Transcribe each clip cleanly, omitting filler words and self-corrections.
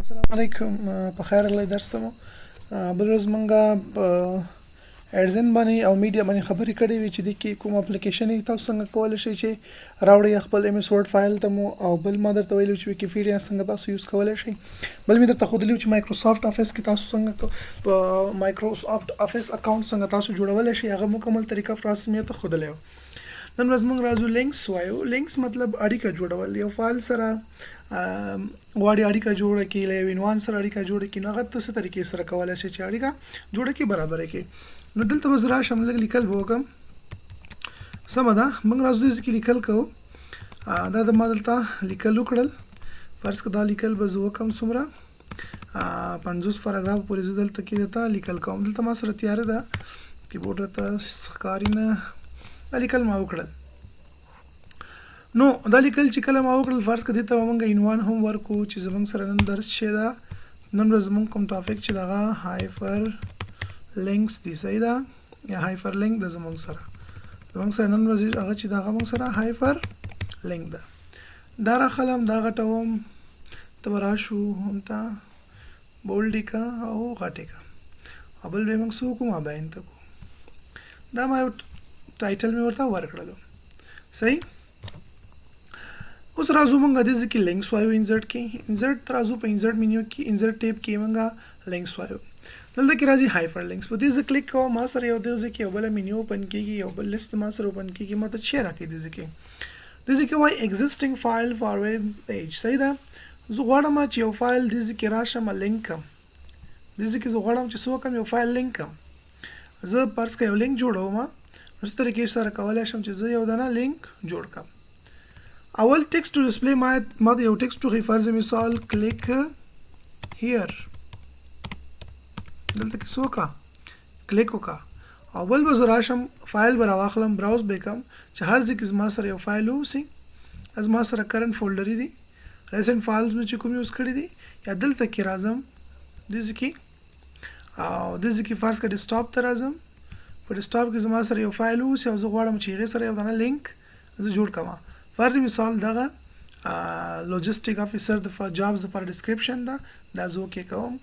السلام علیکم په خیر الله درس ته مو بل ورځ مونږه اډزن باندې او میډیا باندې خبرې کړې وي چې د کې کوم اپلیکیشن تاسو څنګه کولای شئ چې راوړی خپل ایم اس ورډ فایل ته مو او بل ما درته ویلو چې ویکیپیډیا څنګه تاسو یوز کولای شئ بل مې درته خو دلیو چې مایکروسافت افیس کې تاسو څنګه په مایکروسافت افیس اکاونټ څنګه تاسو جوړولای شئ هغه مکمل طریقه فراسمه ته خودلې نن ورځ موږ راځو لینکس وایو لینکس مطلب اړیکه جوړول یو فایل سره غواړي اړیکه جوړه کړي له وینوان سره اړیکه جوړه کړي نو هغه څه طریقې سره کولای شي چې اړیکه جوړه کړي برابر کړي نو دلته بس راشم لګ لیکل وکم سم ده موږ راځو چې لیکل کوو دا د ما دلته لیکل وکړل فرض کړه دا لیکل به زه وکم څومره 50 پاراګراف پورې زه دلته کې دلته لیکل کوم دلته ما سره تیار ده کیبورډ ته ښکارینه لیکل ما وکړل نو دا لیکل چې کله ما وکړل فرض کړه ته موږ عنوان هم ورکو چې زمونږ سره نن درس شه دا نن ورځ موږ کوم ټاپک چې دا هایپر لینکس دي صحیح ده یا هایپر لینک د زمونږ سره نن ورځ هغه چې دا موږ سره هایپر لینک ده دا را خلم دا غټوم تبراشو هم تا بولډ کا او غټه کا ابل به موږ سو کومه باین ته کو دا ما ټایټل مې ورته ورکړلو صحیح اوس راځو موږ د دې کې لینکس وایو انسرټ کې انسرټ راځو په انسرټ مینیو کې انسرټ ټیب کې موږ لینکس وایو دلته کې راځي هایپر لینکس په دې ځکه کلیک کوم ما سره یو د ځکه یو بل مینیو اوپن کیږي یو بل لیست ما سره اوپن کیږي ماته شیر راکې د ځکه وای ایگزیسټینګ فایل فار ویب پیج صحیح ده زه غواړم چې یو فایل د ځکه راشم لینک کوم د ځکه زه غواړم چې څو کوم یو فایل لینک کوم زه پرس کې یو لینک جوړوم نو ستر کې سره کولای شم چې زه یو دانه لینک جوړ کړم اول ټیکست ټو ډسپلی ما یو ټیکست ټو فرض مثال کلیک هیر دلته کې سوکا کلیک وکا اول به راشم فایل به راخلم براوز وکم چې هر ځکه زما سره یو فایل وسی از ما سره کرنٹ فولډر دی ریسنت فایلز مې چې کوم یوز کړی دي یا دلته کې راځم د ځکه او د ځکه فرض کړه ډیسکټاپ ته راځم په ډیسکټاپ کې زما سره یو فایل وسی او زه غواړم چې هغه سره یو دانه لینک زه جوړ کړم فرض مثال دغه لوجستیک افیسر د جابز لپاره ډسکرپشن دا زه اوکې کوم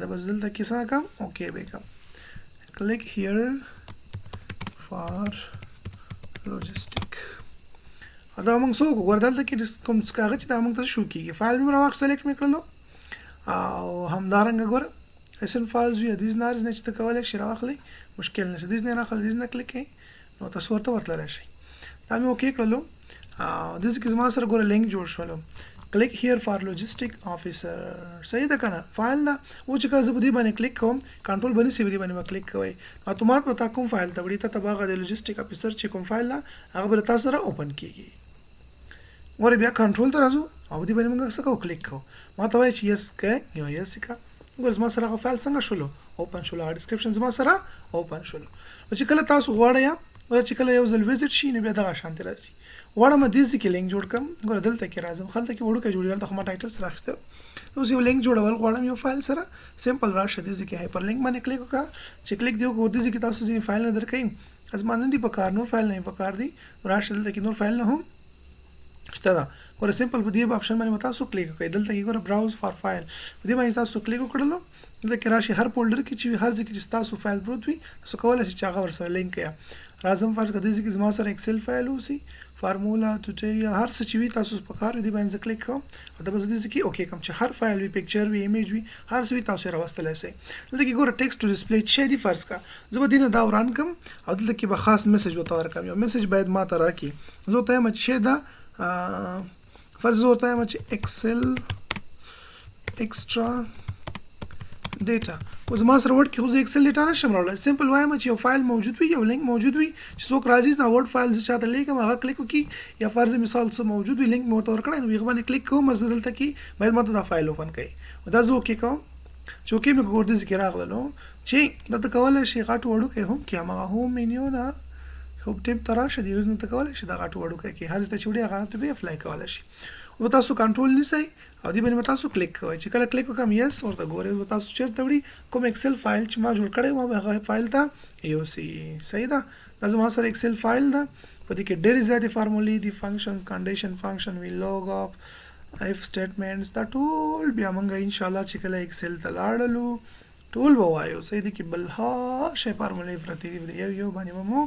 دا بس دلته کې څه کوم اوکې به کوم کلیک هیر فار لوجستیک دا موږ څو ګوردل کې کوم څه کاغذ چې دا موږ ته شو کیږي فایل مې راوخ سلیکټ مې کړلو او همدارنګ ګور اسن فایلز وی دیز نارز نه چې کولای شي راخلي مشکل نشي دیز نه راخلي دیز نه کلیک نو تاسو ورته ورتل شي دا مې اوکې کړلو د دې کې زما سره ګوره لینک جوړ شولو کلیک هیر فار لوجستیک افیسر صحیح ده کنه فایل دا او چې کله زه په دې باندې کلیک کوم کنټرول باندې سی باندې کلیک کوئ اتومات پتا کوم فایل ته وړي ته تباغه د لوجستیک افیسر چې کوم فایل هغه بل تاسو سره اوپن کیږي ور بیا کنټرول ته راځو او دې باندې موږ څه کوو کلیک کوو ما ته وایي چې یس کې یو یس کا ګور زما سره فایل څنګه شولو اوپن شولو ډسکرپشن زما سره اوپن شولو چې کله تاسو غواړئ چې کله یو ځل وزټ شي نو بیا دغه شانت راسي وړم دې کې لینک جوړ کم ګور دلته کې راځم خلته کې وړو کې جوړیږي ته ما ټایټل سره راخسته نو یو لینک جوړول غواړم یو فایل سره سمپل راشه دې کې هایپر لینک باندې کلیک وکړه چې کلیک دیو کو دې کې تاسو ځین فایل نه درکې از ما نن دی په کار نور فایل نه په کار دی راشه دلته کې نور فایل نه هم شته دا ګور سمپل په دې اپشن باندې تاسو کلیک وکړئ دلته کې ګور براوز فار فایل دې باندې تاسو کلیک وکړلو دلته کې راشي هر فولډر کې چې هر ځکه چې تاسو فایل پروت وي تاسو کولای شئ چې هغه ور سره لینک یا راځم فرض کړئ چې زما سره ایکسل فایل وسی فارمولا ټوټوریال هر څه چې وي تاسو په کار دی باندې کلیک کوم او دا بس دې کې اوکې کوم چې هر فایل وي پکچر وي ایمیج وي هر څه وي تاسو راوستلای شئ دلته کې ګوره ټیکست ټو ډسپلی چې دی فرض کا زه به دینه دا وران کوم او دلته کې به خاص میسج وته ورکم یو میسج باید ما ته راکې زه ته مچ شه دا فرض ورته مچ ایکسل ایکسترا ډیټا اوس ما سره ورډ کې خو ایکسل ډیټا نشم راوړل سمپل وایم چې یو فایل موجود وي یو لینک موجود وي چې څوک راځي نو ورډ فایل چې چاته لیکم هغه کلیک وکي یا فرض مثال څه موجود وي لینک مو ته ورکړای نو هغه باندې کلیک کوم زه دلته کې باید ماته دا فایل اوپن کړي دا زه اوکې کوم چې اوکې مې ګور دې کې راغلو چې دا ته کولای شي غاټ وړو کې هم کې هغه هوم مینیو دا هوب ټیپ تراشه دی زنه ته کولای شي دا غاټ وړو کې هر څه چې وړي هغه ته به اپلای کولای شي او تاسو کنټرول نیسئ او دې باندې تاسو کلیک کوئ چې کله کلیک وکم یس ورته ګورئ تاسو چیرته وړي کوم ایکسل فایل چې ما جوړ کړی و هغه فایل ته یو سی صحیح ده دا زما سره ایکسل فایل ده په دې کې ډېر زیاتې فارمولې دي فنکشنز کنډیشن فنکشن وی لوګ اپ if statements دا ټول بیا موږ ان شاء الله چې کله ایکسل ته لاړلو ټول به وایو صحیح دي کې بل ها شی فارمولې پرتې دي یو باندې مو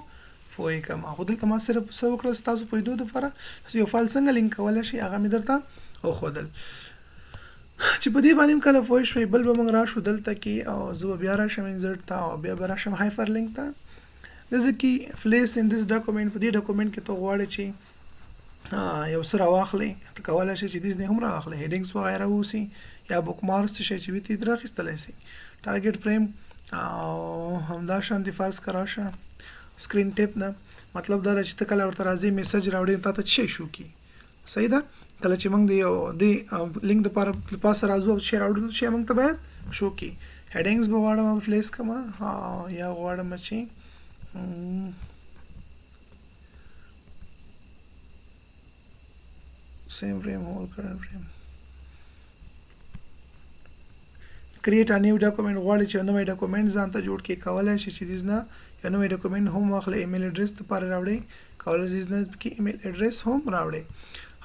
فوی کما خو دلته ما صرف څه وکړل تاسو په دوه لپاره یو فایل څنګه لینک کولای شي هغه مې درته او خودل چې په دې باندې کله فوی شوي بل به موږ راشو دلته کې او زه بیا راشم انسرټ ته او بیا به راشم هایپر لینک ته دغه کې فلیس ان دیس ډاکومنت په دې ډاکومنت کې ته غواړې چې یو سره واخلې ته کولای شي چې دې نه هم راخلې هیډینګز وغیرہ وسی یا بوک مارکس شي چې وي ته درخستلای شي ټارګټ فریم او همدا شانتي فرض کراشه سکرین ټیپ نه مطلب دا چې ته کله ورته راځي میسج راوړي ته څه شو کی صحیح ده کله چې موږ دی لینک د پاسه راځو او شیر راوړو چې موږ ته باید شو کی هیډینګز به واړم فلیس کما یا واړم چې same frame whole current frame create a new document غواړي چې نوې ډاکومنټ ځان ته جوړ کې کولای شي چې دیزنه یو نوې ډاکومنټ هم واخلې ایمیل اډرس ته پاره راوړي کولای دیزنه کې ایمیل اډرس هم راوړي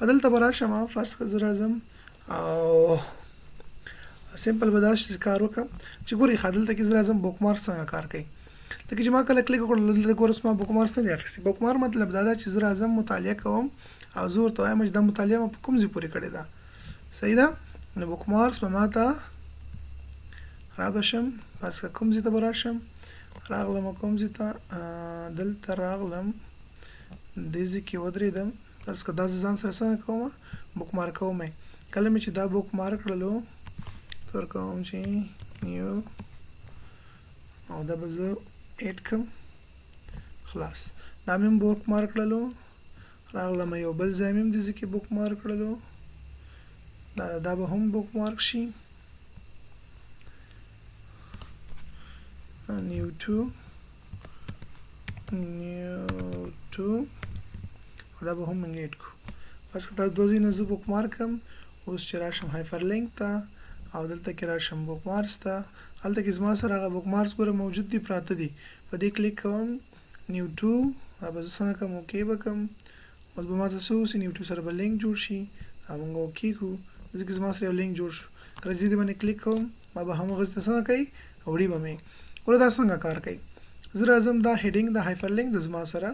هدلته براشه ما فرض کړه اعظم او سمپل بداش کار وکم چې ګوري هدلته کې اعظم بوک مارک څنګه کار کوي لکه چې ما کله کلیک وکړل دلته ګورس ما بوک مارک نه اخیستي بوک مارک مطلب دا چې اعظم مطالعه کوم او زور ته وایم چې د مطالعه په کوم ځای پورې کړی دا صحیح ده نو بوک مارکس په ماته را بشم پس کوم ځای ته براشم راغلم کوم ځای ته دلته راغلم دې ځای کې ودرېدم پس که دا ځان سره څنګه کوم بوک مارک کوم کله مې چې دا بوک مارک کړلو تر کوم چې نیو او دا به زه ایډ کوم خلاص دا مې بوک مارک کړلو راغلم یو بل ځای مې د ځکه بوک مارک کړلو دا به هم بوک مارک شي new to دا به هم منګیټ کو پس که تاسو دوی نه زه بوک مارکم اوس چې راشم هایپر لینک ته او دلته کې راشم بوک مارکس ته هلته کې زما سره هغه بوک مارکس ګوره موجود دي پراته دي په دې کلیک کوم نیو ټو دا به زه څنګه کوم اوکې به کوم اوس به ماته څه وسي نیو ټو سره به لینک جوړ شي موږ اوکې کو ځکه زما سره یو لینک جوړ شو کله چې دې باندې کلیک کوم ما به همغه څه کوي وړي به مې ور دا څنګه کار کوي زه راځم دا هیډینګ د هایپر لینک د زما سره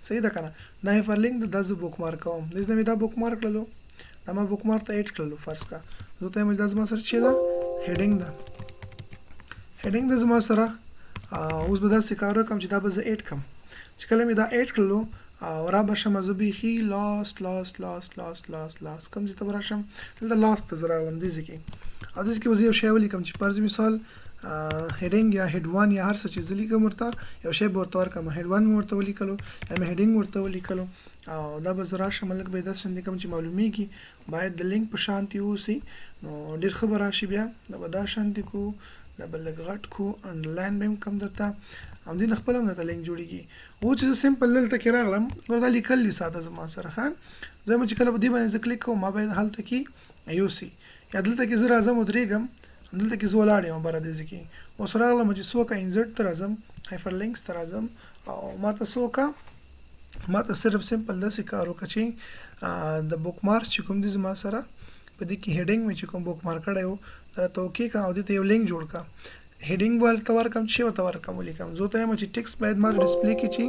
صحیح ده کنه دا هایپر لینک د دز بوک مارک کوم دې نه دا بوک مارک کړلو دا ما بوک مارک ته ایډ کړلو فرض کا زه ته مې د زما سره چې دا هیډینګ د زما سره اوس به دا سکار کوم چې دا به زه ایډ کوم چې کله مې دا ایډ کړلو او را بشم از بیخی لاست کوم چې ته براشم دلته لاست ته زرا ولم دي ځکه او دې کې وزي یو شی ولیکم چې فرض مثال هیډینګ یا هیډ 1 یا هر څه چې لیکم ورته یو شی ورته ورکم هیډ 1 ورته ولیکلو یا هیډینګ ورته ولیکلو او دا به زرا شملک به د سند کوم چې معلومی کی باید د لینک په شانتي وسی نو ډیر خبر راشي بیا دا به دا شانتي کو دا بل غټ کو انلاین بهم کم درته ام دې خپل هم د لینک جوړیږي او چې سمپل دلته کې راغلم ورته لیکل دي ساده زما سره خان زما چې کله په دې باندې کلیک کوم ما به هلته کې ایوسی یا دلته کې زرا اعظم ودرېګم دلته کې زولاړې او بار دې ځکه اوس راغلم چې سوکا انسرټ تر اعظم هایپر لینکس تر اعظم او ماته صرف سمپل د سکارو کچې د بوک مارک چې کوم دې زما سره په دې کې هیډینګ مې چې کوم بوک مارک کړو دا توکي کا او دې یو لینک جوړ کا هیډینګ ورته ورکم چې ورته ورکم ولیکم زه ته چې ټیکست باید ما ډسپلی کې چې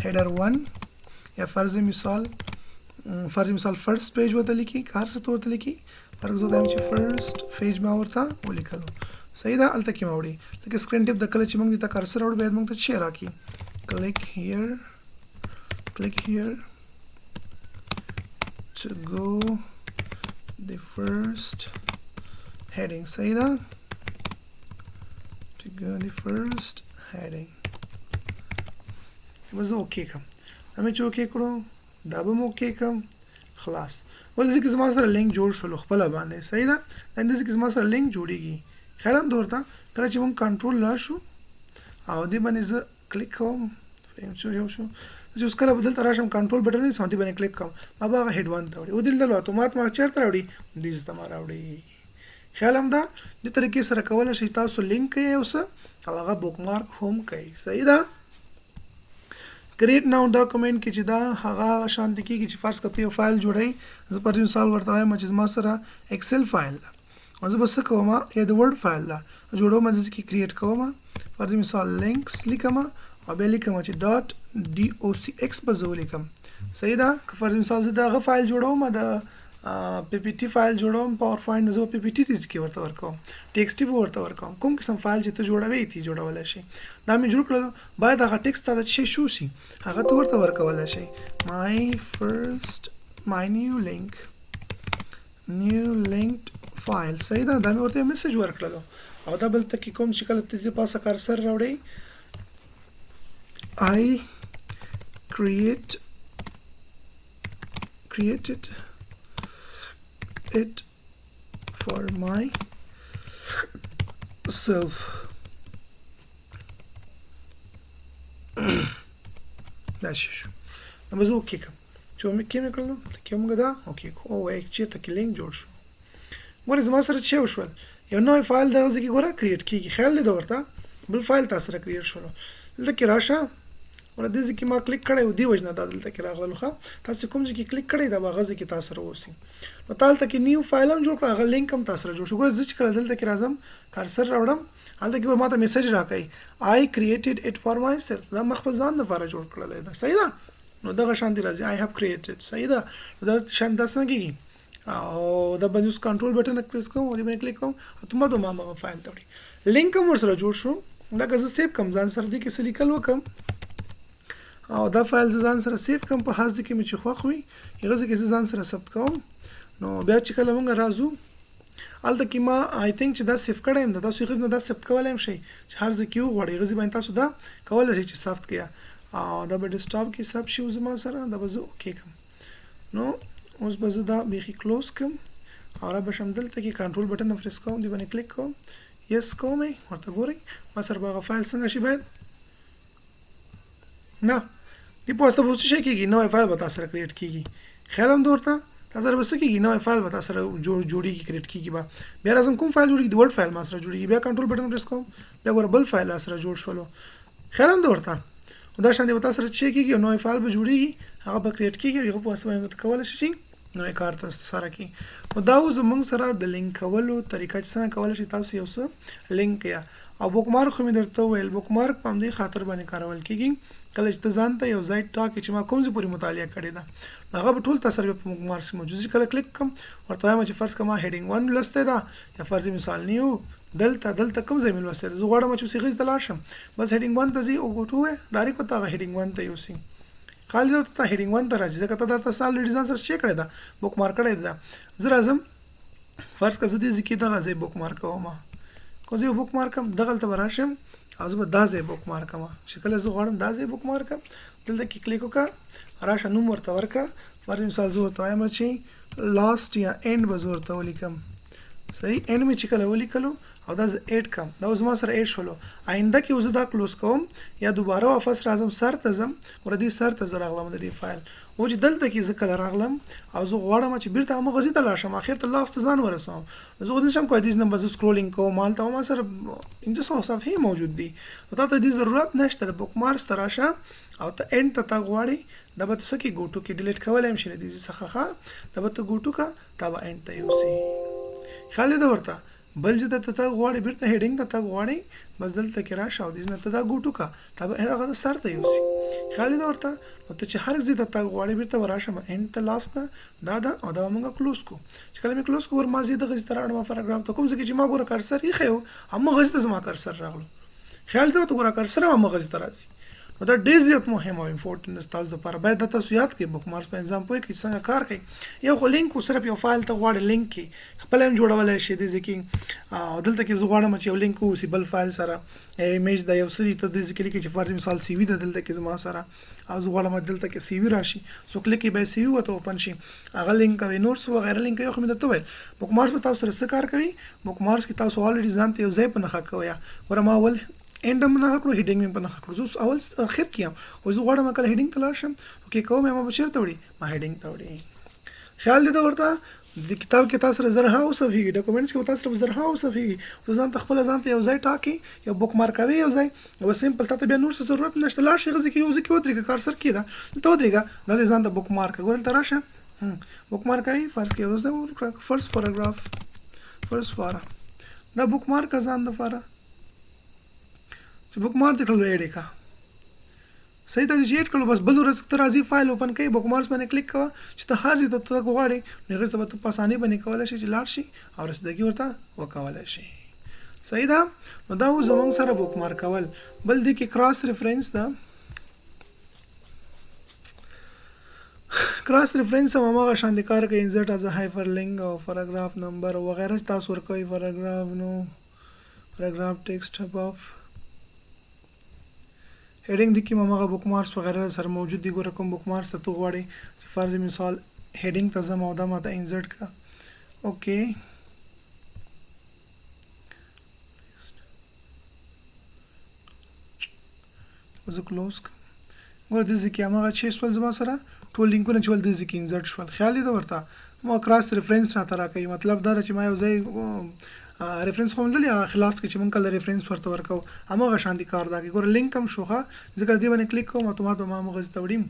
هیډر 1 یا فرض مثال فرست پیج وته لیکي کار څه ته لیکي فرض زه چې فرست پیج ما ورته ولیکلو صحیح ده الته کې ماوړي لکه سکرین ټیپ د کله چې موږ د کارسر اور باید موږ ته شیر راکې click here to go the first heading صحیح ده to go the first heading بس اوکې کوم همې چې اوکې کړو دا به مو اوکې کوم خلاص ولې چې زما سره لینک جوړ شول خپل باندې صحیح ده اندې چې زما سره لینک جوړیږي خیر هم دورته کله چې مون کنټرول لا شو او دې باندې زه کلیک کوم فریم شو چې اوس کله بدل تراشم کنټرول بټن یې سمتی باندې کلیک کوم ما به هیډ 1 ته وړي او دلته اتومات ما چیرته راوړي دې ته ما راوړي خیال هم دا د طریقې سره کولای شي تاسو لینک یې اوس او هغه بوک مارک هم کوي صحیح ده کریټ ناو ډاکومنټ کې چې دا هغه شانتي کېږي چې فرض کړه یو فایل جوړوي زه پر مثال ورته وایم چې زما سره ایکسل فایل ده او زه به څه کوم یا د ورډ فایل ده جوړوم داسې کې کریټ کوم پر مثال لینکس لیکم او بیا لیکم چې ډاټ docx به زه ولیکم صحیح ده که پر مثال زه دغه فایل جوړوم د پی پی ټي فایل جوړوم پاور پوینټ نو زه پی پی ټي کې ورته ورکوم ټیکسټ به ورته ورکوم کوم قسم فایل چې ته جوړوي تی جوړولای شي دا مې جوړ کړل باید هغه ټیکسټ ته شي شو شي هغه ته ورته ورکولای شي my new linked file صحیح ده دا مې ورته میسج ورکړل او دا بل ته کې کوم چې کله ته پاسه کارسر راوړي I created it for myself دا شو نو به زه اوکې کوم چې مې کې کړلو کې موږ دا اوکې او یک چیرته کې لینک جوړ شو ګوره زما سره چې وشول یو نوی فایل دغه ځای کې ګوره کریټ کېږي خیال دې ورته بل فایل تاسو سره کریټ شولو دلته کې راشه ور دې ځکه ما کلیک کړی و دی وجنه دا دلته کې راغلو ښه تاسو کوم ځکه کلیک کړی دا هغه ځکه تاسو سره وسی نو تاسو کې نیو فایل هم جوړ کړ هغه لینک هم تاسو سره جوړ شو ګور ځکه کړه دلته کې راځم کارسر راوړم هلته کې ماته میسج راکړي I created it for myself دا مخفل ځان لپاره جوړ کړل دا صحیح ده نو دغه شان دی راځي I have created صحیح ده دا شان تاسو کېږي او دا باندې کنټرول بټن پریس کوم او دې باندې کلیک کوم ته ما ما فایل ته وړي لینک هم ورسره جوړ شو دا که زه سیو کوم ځان سره دې کې څه لیکل وکم او دا فایل ځان سره سیو کوم په حاضر کې مې چې خوښ وي هغه ځکه ځان سره ثبت کوم نو بیا چې کله موږ راځو الته کې ما آی تھنک چې دا سیو کړم دا تاسو یې نه دا ثبت کولای شئ چې هر ځکه یو غوړي غزي باندې تاسو دا کولای شئ چې ثبت کړئ او دا به ډیسکټاپ کې ثبت شي زما سره دا به زه اوکې کوم نو اوس به زه دا بیخي کلوز کوم او را به شم دلته کې کنټرول بټن پریس کوم دی باندې کلیک کوم یس کوم ورته ګورئ ما سره به فایل څنګه شي باید نه دی پوسټ به څه شي کېږي نوې فایل به تاسو سره کریټ کېږي خیال هم ورته تاسو سره به څه کېږي نوې فایل به تاسو سره جوړیږي کریټ کېږي بیا راځم کوم فایل جوړیږي د ورډ فایل ما سره جوړیږي بیا کنټرول بټن پریس کوم بیا ګوره بل فایل سره جوړ شولو خیال هم ورته دا شان دی تاسو سره چې کېږي نوې فایل به جوړیږي هغه به کریټ کېږي هغه په واسطه باندې کولای شي نوې کار تاسو سره کې نو دا زموږ سره د لینک کولو طریقه چې څنګه کولای شي تاسو یو څه لینک یا او بوک مارک هم درته ویل بوک مارک په دې خاطر باندې کارول کېږي کله چې ځان ته یو ځای ټاکي چې ما کوم ځای پورې مطالعه کړې ده هغه به ټول تاسو په بوک مارک موجود کله کلیک کوم ورته وایم چې فرض کما هیډینګ 1 لسته ده یا فرض مثال نیو دلته کوم ځای مل وسته زه غواړم چې سیغه تلار شم بس هیډینګ 1 ته زی او ګټو ډایرکټ پتا هیډینګ 1 ته یوسي خالي ته هیډینګ 1 ته راځي ځکه ته تاسو الریډي ځان سره چک کړی دا بوک مارک کړی دا زه راځم فرض کړه دې ځکه دا ځای بوک مارک کوم کو زه بوک مارک دغه ته راشم او زه دا ځای بوک مارک ما شکل زه غواړم دا ځای بوک مارک دلته کې کلیک وکړه راشه نوم ورته ورکړه فرض مثال زه ورته وایم چې لاست یا اند به زه ورته ولیکم صحیح اند مې چې کله ولیکلو او دا اډ کم دا زما سره اډ شولو آینده کې زه دا کلوز کوم یا دوباره واپس راځم سر ته ځم ور دې سر ته راغلم د دې فایل او چې دلته کې زه کله راغلم او زه غواړم چې بیرته هم غزي ته لاشم اخر ته لاست ځان ورسوم زه غوډم شم کوی دې نمبر زه سکرولینګ کوم مال ته ما سره انده صفحه موجود دي ته دې ضرورت نشته بوک مارکس تراشه او ته اند ته غواړي دا به تاسو کې ګوټو کې ډیلیټ کولای شئ دې څخه دا به ته ګوټو کا دا به اند ته یوسي خالي دا ورته بل چې ته غواړي بیرته هیډینګ ته غواړي بس دلته کې راشه او دې نه ته دا ګوټو کا ته هغه سر ته یوسي خالي دا ورته ته چې هر ځای ته غواړي بیرته راشه اند ته لاست نه دا او دا موږ کلوز کو چې کله مې کلوز کو ور ما زی د غزي تر اړه پاراګراف ته کوم ځکه چې ما ګوره کارسر یې خو هم غزي ته ما کارسر راغلو خیال ته ګوره کارسر هم غزي ته راځي دا ډېر زیات مهم او امپورټنت تاسو لپاره باید تاسو یاد کړئ بوک مارکس په نظام پوهه کې څنګه کار کوي یو خو لینک صرف یو فایل ته غواړي لینک کې خپل هم جوړولای شي د ځکه دلته کې زه غواړم چې یو لینک وسی بل فایل سره ایمیج دا یو سری ته د ذکر کې چې فرض مثال سی وی د دلته کې زما سره او زه غواړم دلته کې سی وی راشي سو کلیک به سی وی وته اوپن شي هغه لینک او نوټس و غیره لینک یو خو مې ته ویل بوک مارکس په تاسو سره کار کوي بوک مارکس کې تاسو الریډي ځان ته یو ځای په نخښه کوي ورما ول اند من نه کړو هیډینګ مې په نه کړو زه اول اخر کیم او زه غواړم کله هیډینګ تلاشم اوکې کوم ما بچر ته وړي ما هیډینګ ته وړي خیال دې ورته د کتاب کې تاسو سره زرهاو صفحې ډاکومنټس کې تاسو سره زرهاو صفحې ځان ته خپل ځان ته یو ځای ټاکي یو بوک مارک کوي یو ځای او سیمپل ته بیا نور څه ضرورت نشته لاړ شي غزي کې یو ځکه ودرېږه کار سر کېده ته ودرېږه دا ځان ته بوک مارک ګورل ته راشه بوک مارک کوي فرض کې اوس فرست پاراګراف فرست فارا دا بوک مارک ځان د فارا چې بوک مارک کړل وېډه کا صحیح ته چې کړو بس بل ورځ ته راځي فایل اوپن کوي بوک مارکس باندې کلیک کوه چې ته هر ځای ته غواړې نو هغه ته په اسانۍ باندې کولای شي چې لاړ شي او رسیدګي ورته وکولای شي صحیح ده نو دا زمونږ سره بوک مارک کول بل دی کې کراس ریفرنس ده کراس ریفرنس هم هغه شان د کار کوي انسرټ از هایپر لینک او پاراګراف نمبر وغیرہ تاسو ورکوي پاراګراف ټیکسټ اباف هډینګ د کې ماغه بوک مارکس وغیرہ سره موجود دي ګوره کوم بوک مارکس ته تو غواړي چې فرض مثال هډینګ ته زما او دا ماته انسرټ کا اوکے وزو کلوز ګوره د ځکه ماغه چې سوال زما سره ټول لینکونه چې ول د ځکه انسرټ شول خیال دې ورته ما کراس ریفرنس را ترا کوي مطلب دا چې ما یو ځای ریفرنس کوم دلی خلاص کې چې مونږ کله ریفرنس ورته ورکو همغه شانتي کار دا کې ګور لینک هم شوخه ځکه دې باندې کلیک کوم اتومات ما مغز توړم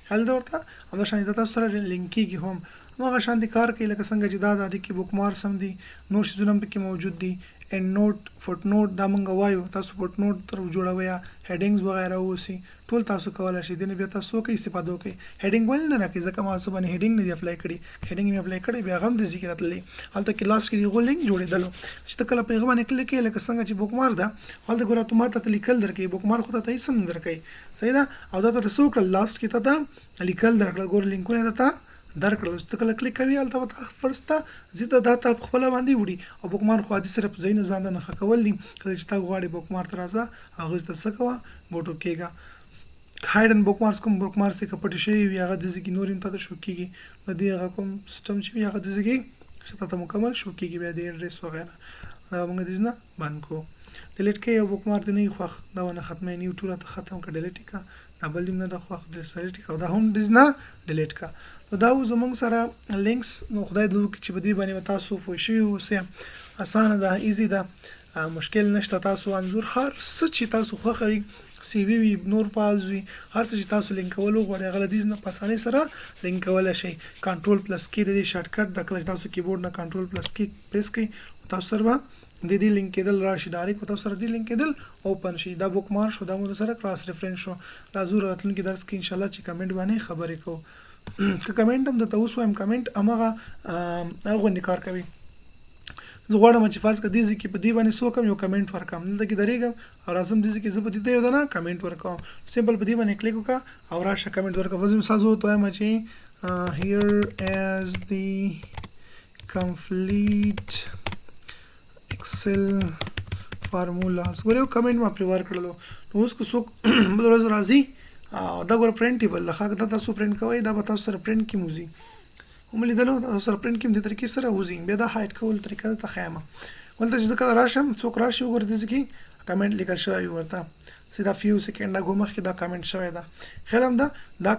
حل دا ورته همغه شانتي تاسو سره لینک کیږي هم همغه شانتي کار کوي لکه څنګه چې دا د کې بوک مارک سم دي نو شي زونه پکې موجود دي اینڈ نوٹ فوت نوٹ دا مونږ وایو تاسو فوت نوٹ تر جوړوي هډینګز وغیرہ وسی ټول تاسو کولای شئ دنه بیا تاسو کې استفاده وکړئ هډینګ ول نه راکې ځکه ما څه باندې هډینګ نه اپلای کړی هډینګ می اپلای کړی بیا هم د ذکر اتلې حالت کې لاس کې یو لینک جوړېدل چې ته کله پیغام نه کلیک کې لکه څنګه چې بوک مارک دا حالت ګوره ته ماته لیکل درکې بوک مارک خو ته یې سم درکې صحیح ده او دا تاسو کله لاست کې ته دا لیکل درکړه ګور لینکونه ته درکړل چې کله کلیک کوي البته فرسته زیاته داتا خپل باندې وړي او بوک مارک خو دې صرف زین ځان نه خکول دي کله چې تا غواړي بوک مارک راځه هغه ست سکوا ګوټو کېګا هایډن بوک مارکس کوم بوک مارکس کې پټ شي وي هغه د ځکه نور انت ته شو کېږي نو دی هغه کوم سیستم چې هغه د ځکه چې ته مکمل شو کېږي بیا د ایډریس وغیرہ دا موږ د ځنه باندې کو ډیلیټ کې یو بوک مارک نه خوخ دا ونه ختمه نه ټول ته ختم کړه ډیلیټ کا دا بل نه د خوخ د سلیټ کا دا هم د ځنه ډیلیټ کا دا زمونږ سره لینکس نو خدای دې وکړي چې بدی باندې تاسو پوه شئ اوسه اسانه ده ایزی ده مشکل نشته تاسو انزور هر څه چې تاسو خوخري سی وی نور فایلز وي هر څه چې تاسو لینک کول غواړئ هغه د دې نه په اسانۍ سره لینک کولای شئ کنټرول پلس کی د شارټ کټ د کله تاسو کیبورډ نه کنټرول پلس کی پریس کړئ تاسو سره د دې لینک کېدل راشي ډایرکټ تاسو سره د لینک کېدل اوپن شي دا بوک مارک شو دا موږ سره کراس ریفرنس شو راځو راتلونکي درس کې ان شاء الله چې کمنټ باندې خبرې کوو که کمنټ هم د تاسو وایم کمنټ هغه کار کوي زه غواړم چې فاز کدي ځکه په دې باندې سو کم یو کمنټ ورکم نه کې درېږم او راځم دې کې زه په دې یو نه کمنټ ورکوم سمپل په دې باندې کلیک وکړه او راشه کمنټ ورکوم وزم سازو ته ما چې here as the complete excel formulas ګورو کمنټ ما پر ورکړلو نو اوس کو سو بل ورځ راځي دا ګور پرینټیبل لخوا دا تاسو پرینټ کوئ دا به تاسو سره پرینټ کی موزي هم لیدلو تاسو سره پرینټ کی د طریقې سره وزي بیا دا هایټ کول طریقه ته خیمه ولته چې ځکه راشم څوک راشي وګورئ چې کمنټ لیکل شوی ورته سیدا فیو سکند غومخ کې دا کمنټ شوی دا خیالم دا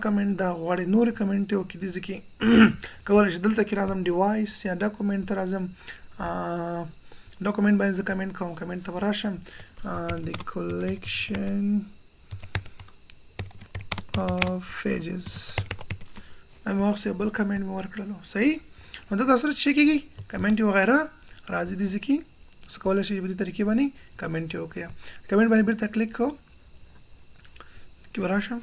کمنټ دا غواړي نور کمنټ یو کې دي ځکه کول چې دلته کې راځم ډیوایس یا ډاکومنټ ته راځم ډاکومنټ باندې کمنټ کوم کمنټ ته راشم د کلیکشن pages I'm also بل کمنټ مو ورکړلو صحیح نو دا تاسو سره چک کیږي کمنټ وغیرہ راځي دي ځکه څه کولای شي په دې طریقې باندې کمنټ وکړئ کمنټ باندې بیرته کلیک کوم کې وراشم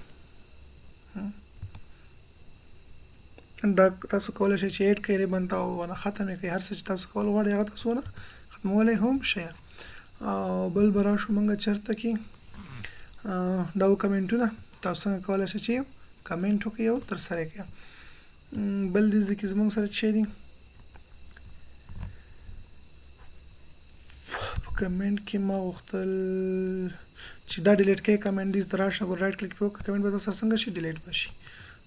دا تاسو کولای شئ چې اډ کړئ بنتا او نه ختم کړئ هر څه چې تاسو کول غواړئ هغه تاسو نه ختمولای هم شئ او بل براشو مونږ چرته کې دا کمنټونه تاسو څنګه کولای شئ چې کمنټ وکړئ او تر سره کړئ بل دې ځکه زموږ سره چې دي په کمنټ کې ما وختل چې دا ډیلیټ کړئ کمنټ دې دراشه ور رائټ کلیک وکړئ کمنټ به تاسو څنګه شي ډیلیټ بشي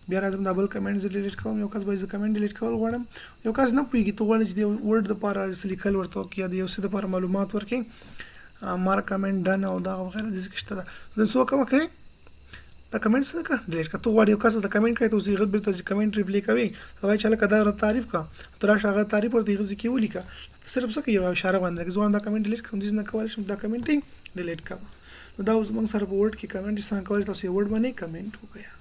بیا راځم دا بل کمنټ زه ډیلیټ کوم یو کس به زه کمنټ ډیلیټ کول غواړم یو کس نه پوهیږي ته غواړي چې د ورډ لپاره لیکل ورته کې یا د یو څه لپاره معلومات ورکړي مار کمنټ ډن او دا وغیرہ د څه شته دا زه سو کوم کې دا کمنټ څه کا ډیلیټ کا. ته غواړې یو کس ته کمنټ کوي ته اوس هغه بیرته کمنټ ریپلی کوي وایي چې هلکه دا تعریف کا ته راشه هغه تعریف ورته هغه ځای کې ولیکه صرف څه کوي یو اشاره باندې زه دا کمنټ ډیلیټ کوم دې نه کولی شم دا کمنټ ډیلیټ کوم. نو دا اوس موږ سره په ورډ کې کمنټ څنګه کولی تاسو یو ورډ باندې کمنټ وکړئ.